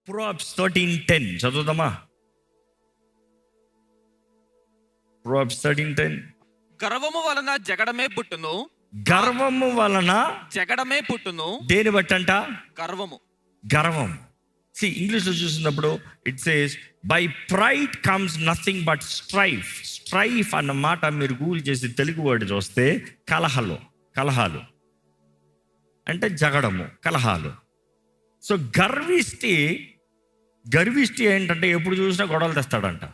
Proverbs 13:10 చదువుదామా? Proverbs 13:10. గర్వము వలన జగడమే పుట్టును. గర్వము వలన జగడమే పుట్టును. దేని బట్టంట? గర్వము. గర్వం. ఇంగ్లీష్లో చూసినప్పుడు it says by pride comes nothing but strife. Strife అన్న మాట మీరు గూగుల్ చేసి తెలుగు వర్డ్ చూస్తే కలహాలు అంటే జగడము, కలహాలు. సో గర్విష్టి ఏంటంటే ఎప్పుడు చూసినా గొడవలు తెస్తాడంట.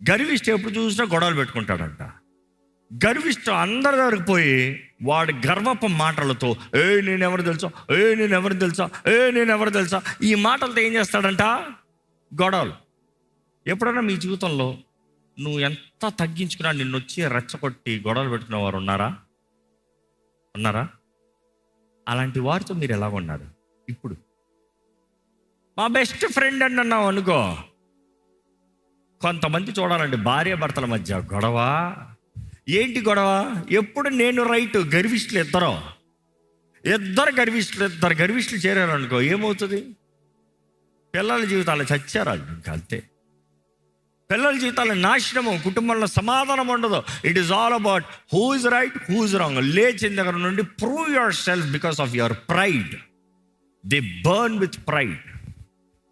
గర్విష్టి ఎప్పుడు చూసినా గొడవలు పెట్టుకుంటాడంట. గర్విష్టి అందరి దగ్గరికి పోయి వాడి గర్వపు మాటలతో నేనెవరు తెలుసా ఈ మాటలతో ఏం చేస్తాడంట? గొడవలు. ఎప్పుడైనా మీ జీవితంలో నువ్వు ఎంత తగ్గించుకున్నా నిన్ను వచ్చి రెచ్చగొట్టి గొడవలు పెట్టుకున్న వారు ఉన్నారా? అలాంటి వారితో మీరు ఎలా ఉన్నారు? ఇప్పుడు మా బెస్ట్ ఫ్రెండ్ అని అన్నావు అనుకో, కొంతమంది చూడాలండి భార్య భర్తల మధ్య గొడవ. ఏంటి గొడవ? ఎప్పుడు నేను రైట్, గర్విష్ఠులు ఇద్దరు గర్విష్ఠులు చేరారు అనుకో, ఏమవుతుంది? పిల్లల జీవితాలు చచ్చారు ఇంకా అంతే. పిల్లల జీవితాల నాశనము, కుటుంబంలో సమాధానం ఉండదు. It is all about who is right, who is wrong. లేచిన దగ్గర నుండి prove your self because of your pride. They burn with pride.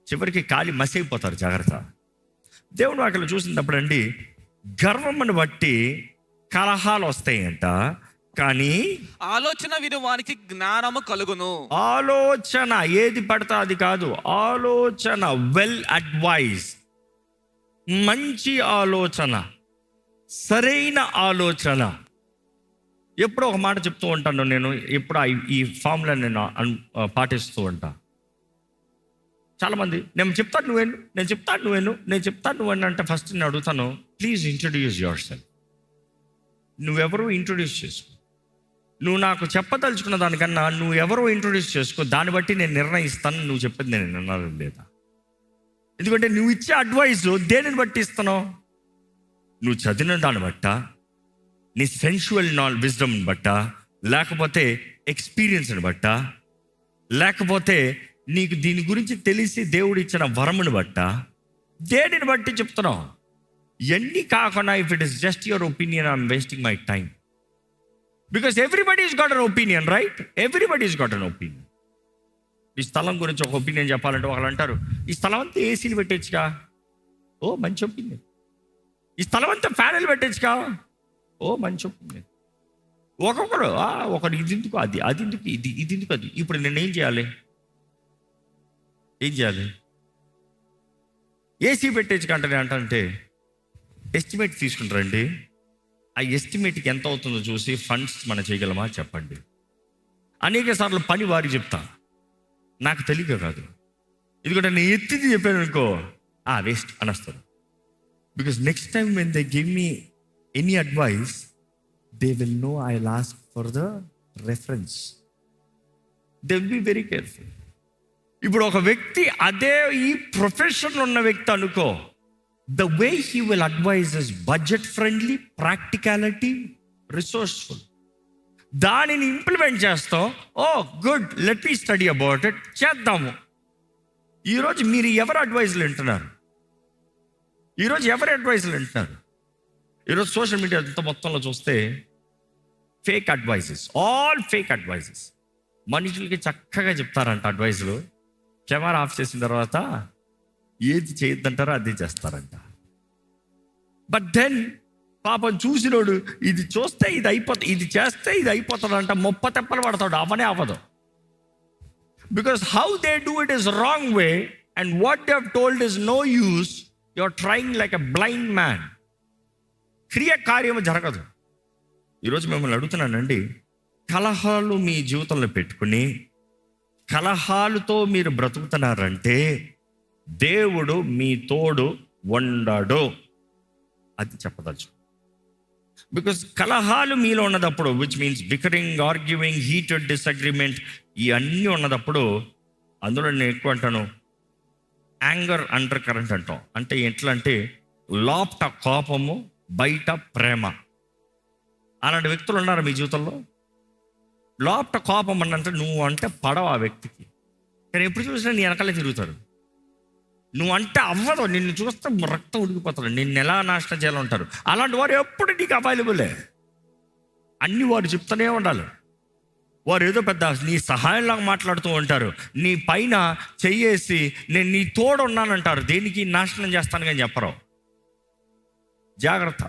చివరికి కాలి మసైపోతారు. జాగ్రత్త. దేవుడు అక్కడ చూసినప్పుడు అండి, గర్వమును బట్టి కలహాలు వస్తాయంట. కానీ ఆలోచన వినువానికి జ్ఞానము కలుగును. ఆలోచన ఏది పడతా అది కాదు. ఆలోచన, వెల్ అడ్వైజ్, మంచి ఆలోచన, సరైన ఆలోచన. ఎప్పుడో ఒక మాట చెప్తూ ఉంటాను నేను. ఎప్పుడు ఈ ఫార్ములా నేను పాటిస్తూ ఉంటా. చాలామంది నేను చెప్తాను నువ్వేను అంటే ఫస్ట్ నేను అడుగుతాను, ప్లీజ్ ఇంట్రడ్యూస్ యువర్ సెల్ఫ్. నువ్వెవరో ఇంట్రొడ్యూస్ చేసుకో. నువ్వు నాకు చెప్పదలుచుకున్న దానికన్నా నువ్వెవరో ఇంట్రొడ్యూస్ చేసుకో. దాన్ని బట్టి నేను నిర్ణయిస్తాను నువ్వు చెప్పేది నేను విన్నాను లేదా. ఎందుకంటే నువ్వు ఇచ్చే అడ్వైస్ దేనిని బట్టి ఇస్తున్నావు? నువ్వు చదివిన దాన్ని బట్ట, నీ సెన్షువల్ విజ్డమ్ని బట్ట, లేకపోతే ఎక్స్పీరియన్స్ని బట్ట, లేకపోతే నీకు దీని గురించి తెలిసి దేవుడు ఇచ్చిన వరముని బట్ట, దేనిని బట్టి చెప్తున్నావు? ఎన్ని కాకుండా if it is just your opinion, I'm wasting my time. Because everybody's got an opinion, right? Everybody's got an opinion. ఈ స్థలం గురించి ఒక ఒపీనియన్ చెప్పాలంటే వాళ్ళు అంటారు, ఈ స్థలం అంతా ఏసీలు పెట్టేచ్చుగా. ఓ మంచి ఒపీనియన్. ఈ స్థలం అంతా ఫ్యాన్లు పెట్టేచ్చుగా. ఓ మంచి ఒపీనియన్. ఒకరు ఇది ఎందుకు, అది ఎందుకు, ఇది ఎందుకు, అది. ఇప్పుడు నేను ఏం చేయాలి? ఏసీ పెట్టేచ్చుగా అంటే ఎస్టిమేట్ తీసుకుంటారండి. ఆ ఎస్టిమేట్కి ఎంత అవుతుందో చూసి ఫండ్స్ మనం చేయగలమా చెప్పండి. అనేక సార్లు పని వారికి చెప్తా, నాకు తెలియక కాదు. ఎందుకంటే నేను ఎత్తిది చెప్పాను అనుకో, వేస్ట్ అనేస్తారు. Because next time when they give me any advice, they will know I will ask for the reference. They will be very careful. ఇప్పుడు ఒక వ్యక్తి అదే ఈ ప్రొఫెషన్లో ఉన్న వ్యక్తి అనుకో, the way he will advise is budget friendly, practicality, resourceful. దానిని ఇంప్లిమెంట్ చేస్తాం. Good, let me study about it, చేద్దాము. ఈరోజు మీరు ఎవరు అడ్వైజులు వింటున్నారు? ఈరోజు సోషల్ మీడియా మొత్తంలో చూస్తే fake advices, all fake advices. మనుషులకి చక్కగా చెప్తారంట అడ్వైజులు. కెమెరా ఆఫ్ చేసిన తర్వాత ఏది చేయొద్దంటారో అది చేస్తారంట. బట్ దెన్ పాపం చూసినోడు ఇది చూస్తే ఇది అయిపోతుంది, ఇది చేస్తే ఇది అయిపోతుందంట, తెప్పలు పడతాడు. అవ్వదు. Because how they do it is wrong way and what they have told is no use. You are trying like a blind man. కార్యము జరగదు. ఈరోజు మిమ్మల్ని అడుగుతున్నానండి, కలహాలు మీ జీవితంలో పెట్టుకుని కలహాలతో మీరు బ్రతుకుతున్నారంటే దేవుడు మీ తోడు ఉండడు. అది చెప్పదలుచు. బికాస్ కలహాలు మీలో ఉన్నదప్పుడు, which means bickering, arguing, heated disagreement, ఇవన్నీ ఉన్నదప్పుడు అందులో నేను ఎక్కువ అంటాను యాంగర్ అండర్ కరెంట్ అంటాం. అంటే ఎట్లా అంటే లోపట కోపము, బయట ప్రేమ. అలాంటి వ్యక్తులు ఉన్నారు మీ జీవితంలో? లోపట కోపం అంటే నువ్వు అంటే పడవ ఆ వ్యక్తికి, కానీ ఎప్పుడు చూసినా నీ వెనకాలే తిరుగుతారు. నువ్వు అంటే అవ్వదు, నిన్ను చూస్తే రక్తం ఉడికిపోతాడు, నిన్ను ఎలా నాశనం చేయాలంటారు. అలాంటి వారు ఎప్పుడు నీకు అవైలబులే. అన్ని వారు చెప్తూనే ఉండాలి. వారు ఏదో పెద్ద నీ సహాయంలాగా మాట్లాడుతూ ఉంటారు. నీ పైన చెయ్యేసి నేను నీ తోడు ఉన్నానంటారు. దేనికి? నాశనం చేస్తాను కానీ చెప్పరు. జాగ్రత్త.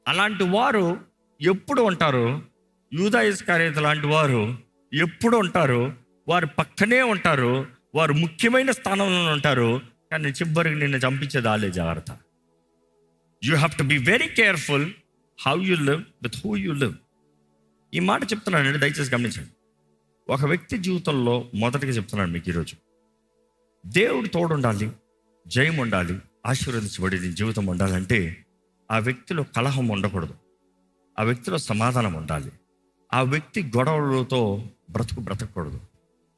అలాంటి వారు ఎప్పుడు ఉంటారు? యూదా ఇస్కరియోతు లాంటి వారు ఎప్పుడు ఉంటారు? వారు పక్కనే ఉంటారు, వారు ముఖ్యమైన స్థానంలో ఉంటారు, కానీ చివరికి నిన్ను చంపించేది వాళ్ళే. జాగ్రత్త. You have to be very careful how you live with who you live. ఈ మాట చెప్తున్నానండి, దయచేసి గమనించండి. ఒక వ్యక్తి జీవితంలో మొదటిగా చెప్తున్నాను మీకు ఈరోజు, దేవుడు తోడు ఉండాలి, జయం ఉండాలి, ఆశీర్వదించబడి జీవితం ఉండాలంటే ఆ వ్యక్తిలో కలహం ఉండకూడదు, ఆ వ్యక్తిలో సమాధానం ఉండాలి, ఆ వ్యక్తి గొడవలతో బ్రతకూడదు.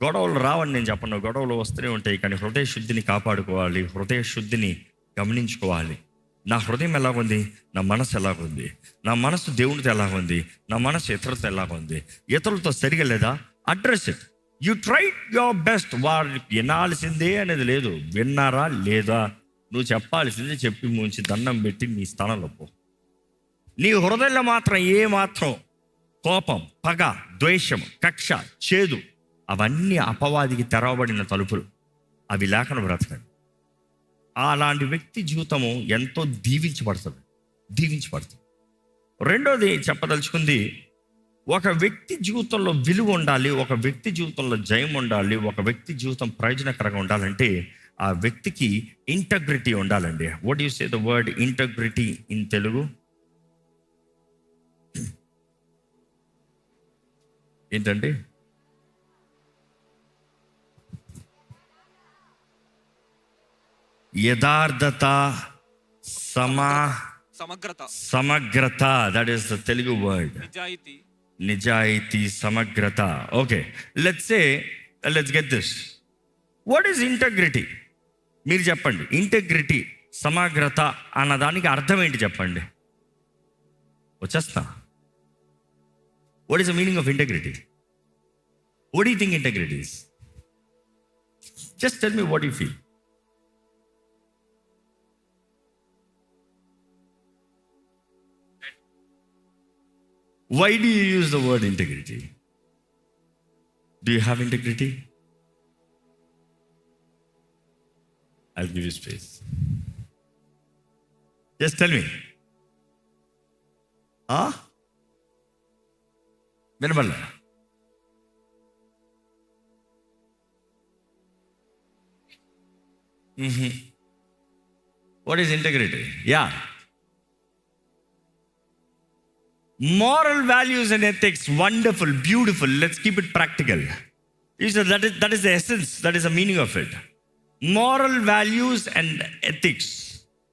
గొడవలు రావని నేను చెప్పను, గొడవలు వస్తూనే ఉంటాయి, కానీ హృదయ శుద్ధిని కాపాడుకోవాలి, హృదయ శుద్ధిని గమనించుకోవాలి. నా హృదయం ఎలాగుంది, నా మనసు ఎలాగుంది, నా మనసు దేవునితో ఎలాగుంది, నా మనసు ఇతరులతో ఎలాగుంది, ఇతరులతో సరిగా లేదా, address it. You try your best. వారు వినాల్సిందే అనేది లేదు, విన్నారా లేదా, నువ్వు చెప్పాల్సిందే చెప్పి ముంచి దండం పెట్టి నీ స్థానంలో పో. నీ హృదయంలో మాత్రం ఏమాత్రం కోపం, పగ, ద్వేషం, కక్ష, చేదు, అవన్నీ అపవాదికి తెరవబడిన తలుపులు. అవి లేకుండా బ్రతకండి. అలాంటి వ్యక్తి జీవితము ఎంతో దీవించబడుతుంది. రెండోది చెప్పదలుచుకుంది, ఒక వ్యక్తి జీవితంలో విలువ ఉండాలి, ఒక వ్యక్తి జీవితంలో జయం ఉండాలి, ఒక వ్యక్తి జీవితం ప్రయోజనకరంగా ఉండాలంటే ఆ వ్యక్తికి ఇంటగ్రిటీ ఉండాలండి. What you say the word integrity in Telugu? ఏంటండి? యథార్థత, సమగ్రత. That is the Telugu word. నిజాయితీ, సమగ్రత. Okay, let's get this. What is integrity? మీరు చెప్పండి. ఇంటగ్రిటీ, సమగ్రత అన్నదానికి అర్థం ఏంటి చెప్పండి, వచ్చేస్తా. What is the meaning of integrity? What do you think integrity is? Just tell me what you feel. Why do you use the word integrity? Do you have integrity? I'll give you space. Just tell me. వినబడలే? What is integrity? Yeah. Moral values and ethics, wonderful, beautiful. Let's keep it practical. That is the essence, that is the meaning of it. Moral values and ethics.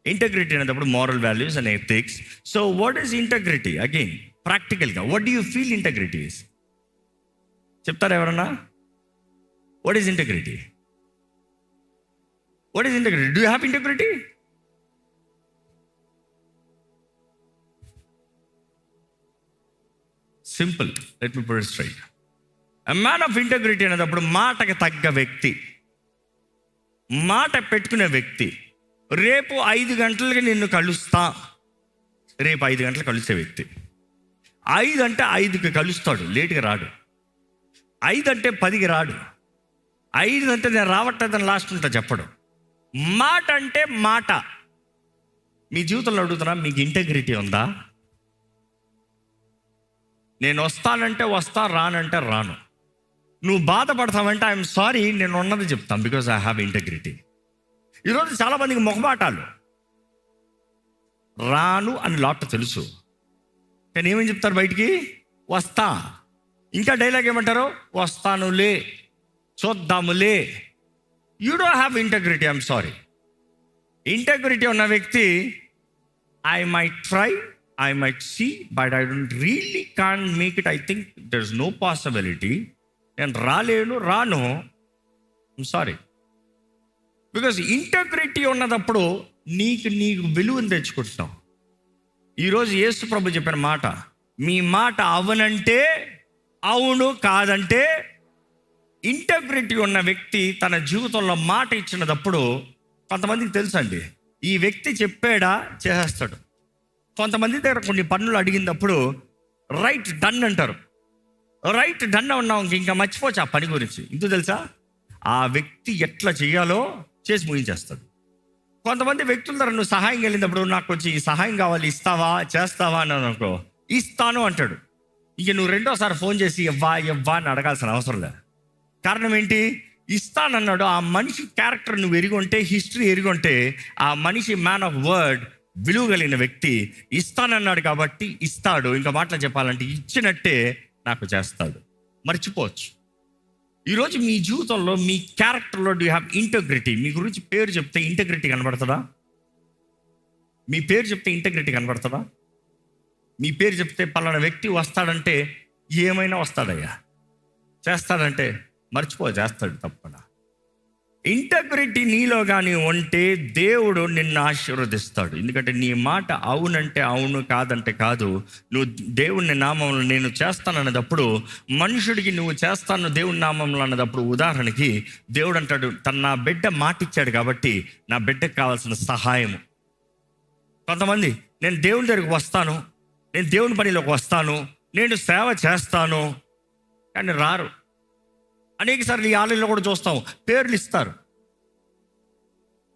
Integrity anadapudu moral values and ethics. So what is integrity? Again, practical ga, what do you feel integrity is? Cheptara evarana? What is integrity? What is integrity? Do you have integrity? Simple, let me put it straight. A man of integrity అనేటప్పుడు మాటకి తగ్గ వ్యక్తి, మాట పెట్టుకునే వ్యక్తి. రేపు 5 గంటలకి నిన్ను కలుస్తా, రేపు 5 గంటలకు కలిసే వ్యక్తి. 5 అంటే 5కి కలుస్తాడు, లేటుగా రాడు. 5 అంటే 10కి రాడు. 5 అంటే నేను రావట్లేదని లాస్ట్ ఉంటా చెప్పడు. మాట అంటే మాట. మీ జీవితంలో అడుగుతున్నా, మీకు ఇంటగ్రిటీ ఉందా? నేను వస్తానంటే వస్తా, రానంటే రాను. నువ్వు బాధపడతావంటే ఐఎమ్ సారీ, నేను ఉన్నది చెప్తాను, బికాజ్ ఐ హ్యావ్ ఇంటగ్రిటీ. ఈరోజు చాలామందికి మొహమాటాలు. రాను అని లాట్ తెలుసు, కానీ ఏమని చెప్తారు బయటికి? వస్తా. ఇంకా డైలాగ్ ఏమంటారు? వస్తానులే, చూద్దాములే. You don't have integrity. I'm sorry. Integrity ఉన్న వ్యక్తి, I might try, I might see, but I can't make it. I think there's no possibility. నేను రాను. I'm sorry. Because integrity ఉన్నదప్పుడు నీకు విలువను తెచ్చుకుంటున్నావు. ఈరోజు యేసు ప్రభు చెప్పిన మాట, మీ మాట అవునంటే అవును, కాదంటే ఇంటగ్రిటీ ఉన్న వ్యక్తి తన జీవితంలో మాట ఇచ్చినప్పుడు కొంతమందికి తెలుసండి, ఈ వ్యక్తి చెప్పాడా చేసేస్తాడు. కొంతమంది దగ్గర కొన్ని పనులు అడిగినప్పుడు రైట్ డన్ అంటారు. రైట్ డన్ ఉన్నాం, ఇంకా మర్చిపోవచ్చు ఆ పని గురించి. ఎందుకు తెలుసా? ఆ వ్యక్తి ఎట్లా చేయాలో చేసి ముగించేస్తాడు. కొంతమంది వ్యక్తుల ద్వారా నువ్వు సహాయం వెళ్ళినప్పుడు నాకు వచ్చి ఈ సహాయం కావాలి, ఇస్తావా, చేస్తావా అని అనుకో, ఇస్తాను అంటాడు. ఇక నువ్వు రెండోసారి ఫోన్ చేసి ఇవ్వా అని అడగాల్సిన అవసరం లేదు. కారణం ఏంటి? ఇస్తానన్నాడు. ఆ మనిషి క్యారెక్టర్ నువ్వు ఎరిగొంటే, హిస్టరీ ఎరిగొంటే, ఆ మనిషి మ్యాన్ ఆఫ్ వర్డ్, విలువ కలిగిన వ్యక్తి. ఇస్తానన్నాడు కాబట్టి ఇస్తాడు. ఇంకా మాటలు చెప్పాలంటే ఇచ్చినట్టే నాకు చేస్తాడు. మర్చిపోవచ్చు. ఈరోజు మీ జీవితంలో మీ క్యారెక్టర్లో డూ హ్యావ్ ఇంటగ్రిటీ. మీ గురించి పేరు చెప్తే ఇంటగ్రిటీ కనబడుతుందా? మీ పేరు చెప్తే ఇంటగ్రిటీ కనబడుతుందా? మీ పేరు చెప్తే పలానా వ్యక్తి వస్తాడంటే ఏమైనా వస్తాడయ్యా, చేస్తాడంటే మర్చిపో, చేస్తాడు తప్పకుండా. ఇంటగ్రిటీ నీలో కానీ ఉంటే దేవుడు నిన్ను ఆశీర్వదిస్తాడు. ఎందుకంటే నీ మాట అవునంటే అవును, కాదంటే కాదు. నువ్వు దేవుని నామంలో నేను చేస్తాను అన్నదప్పుడు, మనుషుడికి నువ్వు చేస్తాను దేవుని నామంలో అన్నదప్పుడు, ఉదాహరణకి దేవుడు అంటాడు, నా బిడ్డ మాట ఇచ్చాడు కాబట్టి నా బిడ్డకు కావాల్సిన సహాయము. కొంతమంది నేను దేవుని దగ్గరికి వస్తాను, నేను దేవుని పనిలోకి వస్తాను, నేను సేవ చేస్తాను, కానీ రారు. అనేకసార్లు ఈ ఆలయంలో కూడా చూస్తాం, పేర్లు ఇస్తారు,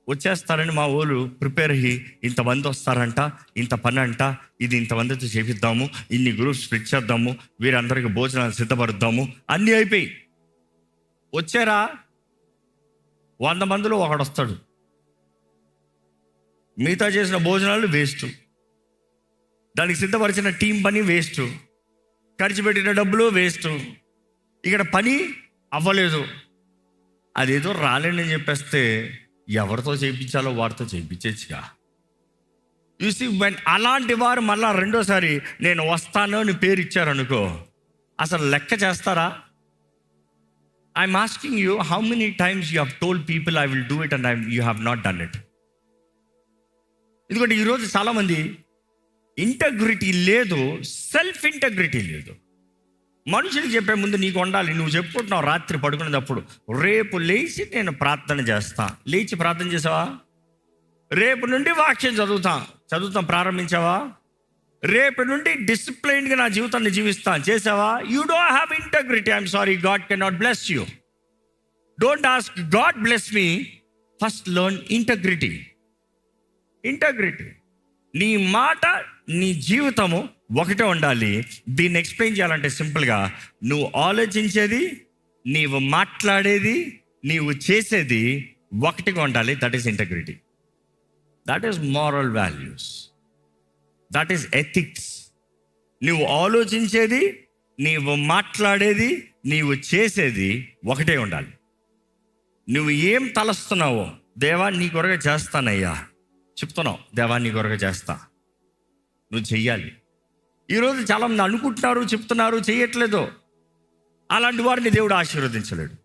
వచ్చేస్తారని మా ఊళ్ళు ప్రిపేర్ అయ్యి ఇంతమంది వస్తారంట, ఇంత పని అంట, ఇది ఇంతమందితో చేపిద్దాము, ఇన్ని గ్రూప్స్ స్ప్లిట్ చేద్దాము, వీరందరికీ భోజనాలు సిద్ధపరుద్దాము, అన్నీ అయిపోయి వచ్చారా 100 మందిలో ఒకడు వస్తాడు. మిగతా చేసిన భోజనాలు వేస్ట్, దానికి సిద్ధపరిచిన టీం పని వేస్ట్, ఖర్చు పెట్టిన డబ్బులు వేస్ట్, ఇక్కడ పని అవ్వలేదు. అదేదో రాలేని చెప్పేస్తే ఎవరితో చేయించాలో వారితో చేయించేచ్చుగా. చూసి అలాంటి వారు మళ్ళా రెండోసారి నేను వస్తాను అని పేరు ఇచ్చారనుకో, అసలు లెక్క చేస్తారా? I'm asking you, how many times you have told people I will do it and you have not done it? ఎందుకంటే ఈరోజు చాలామంది ఇంటగ్రిటీ లేదు, సెల్ఫ్ ఇంటగ్రిటీ లేదు. మనుషులు చెప్పే ముందు నీకు ఉండాలి. నువ్వు చెప్పుకుంటున్నావు రాత్రి పడుకునేటప్పుడు, రేపు లేచి నేను ప్రార్థన చేస్తా. లేచి ప్రార్థన చేసావా? రేపు నుండి వాక్యం చదువుతాం ప్రారంభించావా? రేపు నుండి డిసిప్లైన్గా నా జీవితాన్ని జీవిస్తాను చేసావా? You don't have integrity. I'm sorry, God can not bless you. Don't ask God bless me, first learn integrity. నీ మాట నీ జీవితము ఒకటే ఉండాలి. దీన్ని ఎక్స్ప్లెయిన్ చేయాలంటే సింపుల్గా, నువ్వు ఆలోచించేది, నీవు మాట్లాడేది, నీవు చేసేది ఒకటిగా ఉండాలి. That is integrity. That is moral values. That is ethics. నువ్వు ఆలోచించేది, నీవు మాట్లాడేది, నీవు చేసేది ఒకటే ఉండాలి. నువ్వు ఏం తలస్తున్నావో, దేవా నీ కొరగా చేస్తానయ్యా చెప్తున్నావు, దేవా నీ కొరగా చేస్తా, నువ్వు చెయ్యాలి. ఈరోజు చాలామంది అనుకుంటున్నారు, చెప్తున్నారు, చేయట్లేదు. అలాంటి వారిని దేవుడు ఆశీర్వదించలేడు,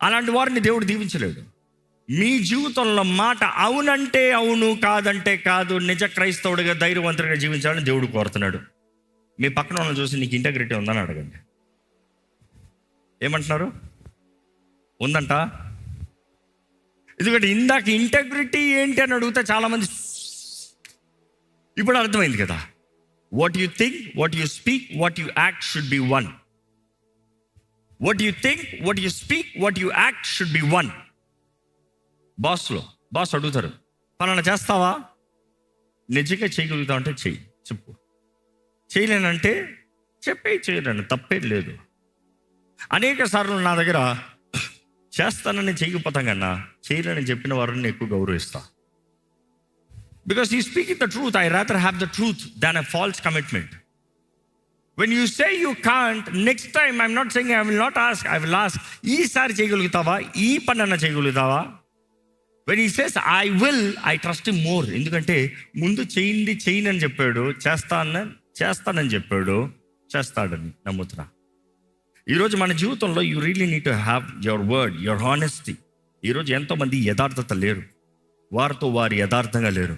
అలాంటి వారిని దేవుడు దీవించలేడు. మీ జీవితంలో మాట అవునంటే అవును, కాదంటే కాదు, నిజ క్రైస్తవుడిగా ధైర్యవంతుడిగా జీవించాలని దేవుడు కోరుతున్నాడు. మీ పక్కన వాళ్ళని చూసి నీకు ఇంటగ్రిటీ ఉందని అడగండి. ఏమంటున్నారు? ఉందంట. ఎందుకంటే ఇందాక ఇంటగ్రిటీ ఏంటి అని అడిగితే చాలామంది ఇప్పుడు అర్థమైంది కదా. What you think, what you speak, what you act should be one. What you think, what you speak, what you act should be one. Boss అడుగుతారు, పలానా చేస్తావా? నిజంగా చేయగలుగుతావు అంటే చెయ్యి, చెప్పు. చేయలేనంటే చెప్పే, చేయలేను, తప్పేం లేదు. అనేక సార్లు నా దగ్గర చేస్తానని చేయకపోతాం కన్నా చేయలేని చెప్పిన వారిని ఎక్కువ గౌరవిస్తా. Because you speaking the truth. I rather have the truth than a false commitment. When you say you can't, next time I'm not saying, I will not ask, I will ask, ఈసారి చేయగలుగుతావా, ఈ పని అన్న చేయగలుగుతావా? When he says I will, I trust him more. ఎందుకంటే ముందు చేయనని చెప్పాడు, చేస్తానని చెప్పాడు, చేస్తాడని నమ్ముతున్నా. ఈరోజు మన జీవితంలో you really need to have your word, your honesty. ఈరోజు ఎంతోమంది యథార్థత లేరు, వారు యథార్థంగా లేరు.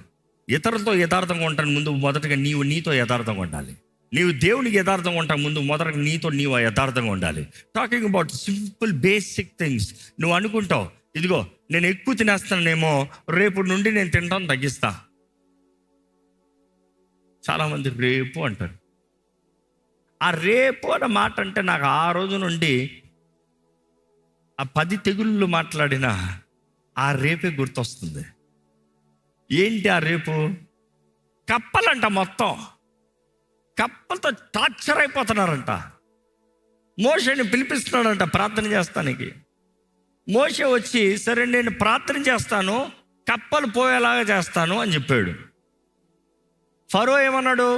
ఇతరులతో యథార్థంగా ఉంటాను ముందు మొదటగా నీతో యథార్థంగా ఉండాలి. నీవు దేవునికి యథార్థంగా ఉంటావు ముందు మొదట నీతో నీవు యథార్థంగా ఉండాలి. Talking about simple basic things. నువ్వు అనుకుంటావు, ఇదిగో నేను ఎక్కువ తినేస్తానేమో, రేపు నుండి నేను తినడం తగ్గిస్తా. చాలామంది రేపు అంటారు. ఆ రేపు అన్న మాట అంటే నాకు ఆ రోజు నుండి ఆ 10 తెగుళ్ళు మాట్లాడిన ఆ రేపే గుర్తొస్తుంది. ఏంటి ఆ రేపు? కప్పలంట, మొత్తం కప్పలతో టార్చర్ అయిపోతున్నారంట. మోషేని పిలిపిస్తున్నాడంట ప్రార్థన చేస్తానికి. మోషే వచ్చి, సరే నేను ప్రార్థన చేస్తాను, కప్పలు పోయేలాగా చేస్తాను అని చెప్పాడు. ఫరో ఏమన్నాడు?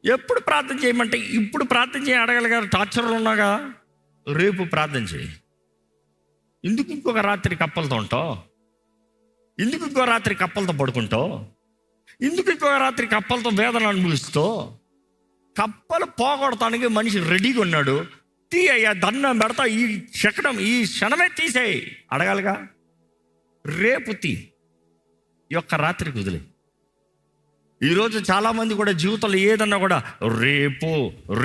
ఎప్పుడు ప్రార్థన చేయమంటే ఇప్పుడు ప్రార్థన చేయి అడగలిగారు, టార్చర్లు ఉన్నాగా. రేపు ప్రార్థన చేయి. ఎందుకు ఇంకొక రాత్రి కప్పలతో ఉంటావు? ఎందుకు ఇంకో రాత్రి కప్పలతో పడుకుంటావు? ఎందుకు ఇంకొక రాత్రి కప్పలతో వేదన అనుభవిస్తావు? కప్పలు పోగొడటానికి మనిషి రెడీగా ఉన్నాడు. అయ్యా దండం పెడతా, ఈ క్షణమే తీసేయి అడగాలిగా. రేపు ఈ యొక్క రాత్రికి వదిలే. ఈరోజు చాలామంది కూడా జీవితంలో ఏదన్నా కూడా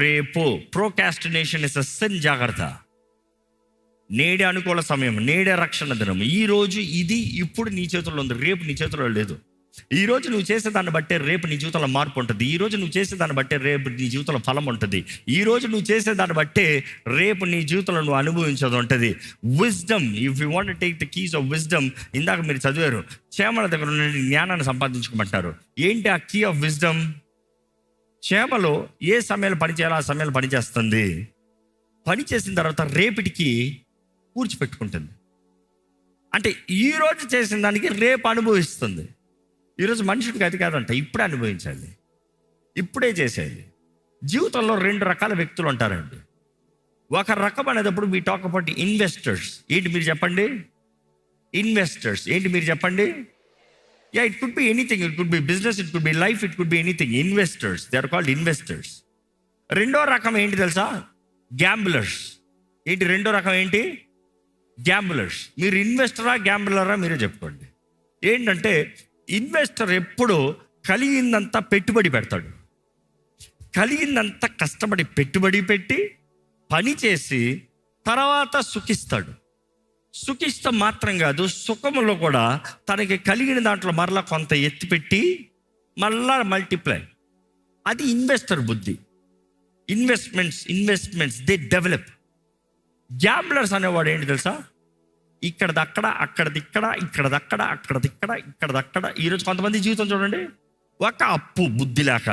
రేపు ప్రోకాస్టినేషన్ ఇస్ అ సిన్. జాగ్రత్త. నేడే అనుకూల సమయం, నేడే రక్షణ దినం. ఈరోజు ఇది ఇప్పుడు నీ చేతుల్లో ఉంది, రేపు నీ చేతుల్లో లేదు. ఈరోజు నువ్వు చేసే దాన్ని బట్టే రేపు నీ జీవితంలో మార్పు ఉంటుంది. ఈరోజు నువ్వు చేసే దాన్ని బట్టే రేపు నీ జీవితంలో ఫలం ఉంటుంది. ఈరోజు నువ్వు చేసే దాన్ని బట్టే రేపు నీ జీవితంలో నువ్వు అనుభవించేది ఉంటుంది. Wisdom, if you want to take the keys of wisdom, ఇందాక మీరు చదివారు, చేమల దగ్గర నుండి జ్ఞానాన్ని సంపాదించుకోమంటారు. ఏంటి ఆ కీ ఆఫ్ విజ్డమ్? చేమలు ఏ సమయాలు పని చేయాలో ఆ సమయాలు పనిచేస్తుంది. పని చేసిన తర్వాత రేపటికి కూర్చిపెట్టుకుంటుంది. అంటే ఈరోజు చేసిన దానికి రేపు అనుభవిస్తుంది. ఈరోజు మనుషుడికి అది కాదంట, ఇప్పుడే అనుభవించాలి, ఇప్పుడే చేసేది. జీవితంలో 2 రకాల వ్యక్తులు ఉంటారండి. ఒక రకం అనేటప్పుడు వీ టాక్ అబౌట్ ఇన్వెస్టర్స్. ఏంటి మీరు చెప్పండి? ఇన్వెస్టర్స్ ఏంటి మీరు చెప్పండి? Yeah, it could be anything. It could be business, it could be life, it could be anything. Investors, they are called investors. రెండో రకం ఏంటి తెలుసా? గ్యాంబ్లర్స్. ఏంటి రెండో రకం ఏంటి? గ్యాంబ్లర్స్. మీరు ఇన్వెస్టరా గ్యాంబ్లరా మీరే చెప్పుకోండి. ఏంటంటే ఇన్వెస్టర్ ఎప్పుడు కలిగిందంతా పెట్టుబడి పెడతాడు. కలిగిందంతా కష్టపడి పెట్టుబడి పెట్టి పని చేసి తర్వాత సుఖిస్తాడు. సుఖిస్తాం మాత్రం కాదు, సుఖములో కూడా తనకి కలిగిన దాంట్లో మరలా కొంత ఎత్తిపెట్టి మళ్ళా మల్టిప్లై. అది ఇన్వెస్టర్ బుద్ధి. Investments they develop. గ్యాంబ్లర్స్ అనేవాడు ఏంటి తెలుసా? ఇక్కడదక్కడ, అక్కడదిక్కడ, ఇక్కడదక్కడ, ఇక్కడదక్కడ. ఈరోజు కొంతమంది జీవితం చూడండి, ఒక అప్పు బుద్ధి లేక.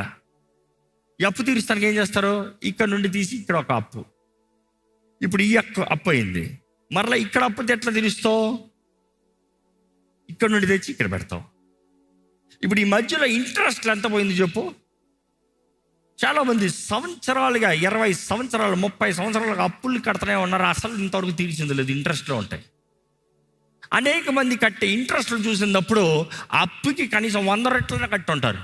ఈ అప్పు తీరుస్తానికి ఏం చేస్తారు? ఇక్కడ నుండి తీసి ఇక్కడ ఒక అప్పు. ఇప్పుడు ఈ అప్పు అయింది, మరలా ఇక్కడ అప్పు ఎట్లా తీరుస్తావు? ఇక్కడ నుండి తెచ్చి ఇక్కడ పెడతావు. ఇప్పుడు ఈ మధ్యలో ఇంట్రెస్ట్లు ఎంత పోయింది చెప్పు? చాలామంది సంవత్సరాలుగా 20 సంవత్సరాలు 30 సంవత్సరాలుగా అప్పులు కడుతూనే ఉన్నారు. అసలు ఇంతవరకు తీర్చింది లేదు, ఇంట్రెస్ట్లో ఉంటాయి. అనేక మంది కట్టే ఇంట్రెస్ట్లు చూసినప్పుడు అప్పుకి కనీసం 100 రెట్లనే కట్టి ఉంటారు.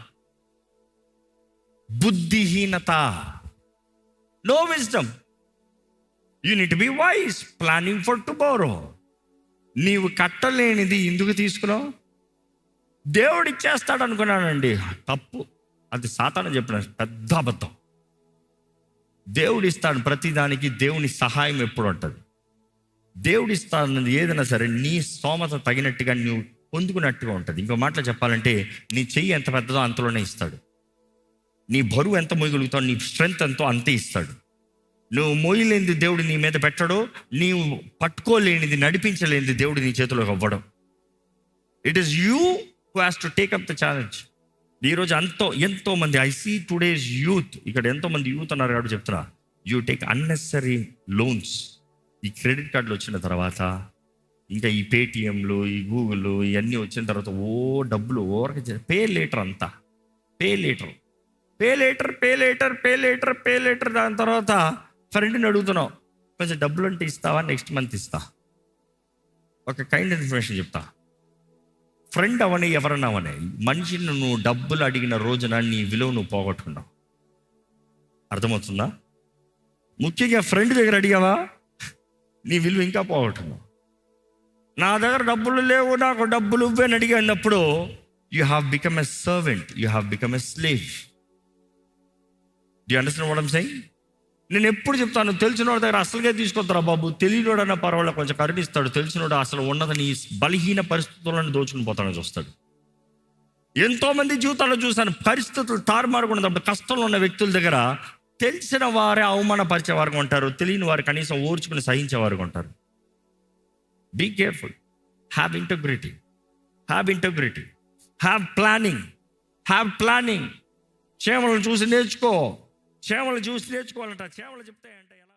బుద్ధిహీనత. No wisdom. You need to be wise. Planning for tomorrow. నీవు కట్టలేనిది ఎందుకు తీసుకున్నావు? దేవుడు ఇచ్చేస్తాడు అనుకున్నానండి, తప్పు. అది సాతాను చెప్పిన పెద్ద అబద్ధం. దేవుడు ఇస్తాడు ప్రతిదానికి. దేవుని సహాయం ఎప్పుడు ఉంటుంది. దేవుడు ఇస్తానన్నది ఏదైనా సరే నీ స్తోమత తగినట్టుగా నువ్వు పొందుకున్నట్టుగా ఉంటుంది. ఇంకో మాటలో చెప్పాలంటే నీ చెయ్యి ఎంత పెద్దదో అంతలోనే ఇస్తాడు. నీ బరువు ఎంత మోయగలుగుతావు, నీ స్ట్రెంగ్త్ ఎంతో అంతే ఇస్తాడు. నువ్వు మోయలేనిది దేవుడు నీ మీద పెట్టడు. నీవు పట్టుకోలేనిది, నడిపించలేనిది దేవుడు నీ చేతిలోకి ఇవ్వడం. It is you who has to take up the challenge. ఈరోజు ఎంతో మంది ఐ సీ టుడేస్ యూత్, ఇక్కడ ఎంతోమంది యూత్ ఉన్నారు కాబట్టి చెప్తున్నా, యూ టేక్ అన్నెసరీ లోన్స్. ఈ క్రెడిట్ కార్డులు వచ్చిన తర్వాత, ఇంకా ఈ పేటిఎంలు, ఈ గూగుల్ ఇవన్నీ వచ్చిన తర్వాత డబ్బులు ఓవర్ పే లేటర్ అంతా. Pay later. దాని తర్వాత ఫ్రెండ్ని అడుగుతున్నావు, కొంచెం డబ్బులు అంటే ఇస్తావా, నెక్స్ట్ మంత్ ఇస్తా. ఒక కైండ్ ఇన్ఫర్మేషన్ చెప్తా. ఫ్రెండ్ అవని ఎవరన్నా అవని మనిషిని నువ్వు డబ్బులు అడిగిన రోజున నీ విలువ నువ్వు పోగొట్టుకున్నావు. అర్థమవుతుందా? ముఖ్యంగా ఫ్రెండ్ దగ్గర అడిగావా, నీ విలువ ఇంకా పోగొట్టుకున్నావు. నా దగ్గర డబ్బులు లేవు, నాకు డబ్బులు ఇవ్వని అడిగినప్పుడు you have become a servant, you have become a slave. Do you understand what I'm saying? నేను ఎప్పుడు చెప్తాను, తెలిసినోడి దగ్గర అసలుగా తీసుకొస్తారా బాబు, తెలియనోడన్నా పర్వాలేదు కొంచెం కరుణిస్తాడు, తెలిసినోడు అసలు ఉన్నదని బలహీన పరిస్థితులను దోచుకుని పోతానని చూస్తాడు. ఎంతోమంది జీవితాల్లో చూశాను, పరిస్థితులు తారుమారుగా ఉన్నప్పుడు కష్టంలో ఉన్న వ్యక్తుల దగ్గర తెలిసిన వారే అవమానపరిచేవారుగా ఉంటారు, తెలియని వారు కనీసం ఓర్చుకుని సహించేవారుగా ఉంటారు. Be careful, have integrity, have integrity, have planning. క్షేమలను చూసి నేర్చుకో, క్షేమలు చూసి నేర్చుకోవాలంట. క్షేమలు చెప్తాయంట ఎలా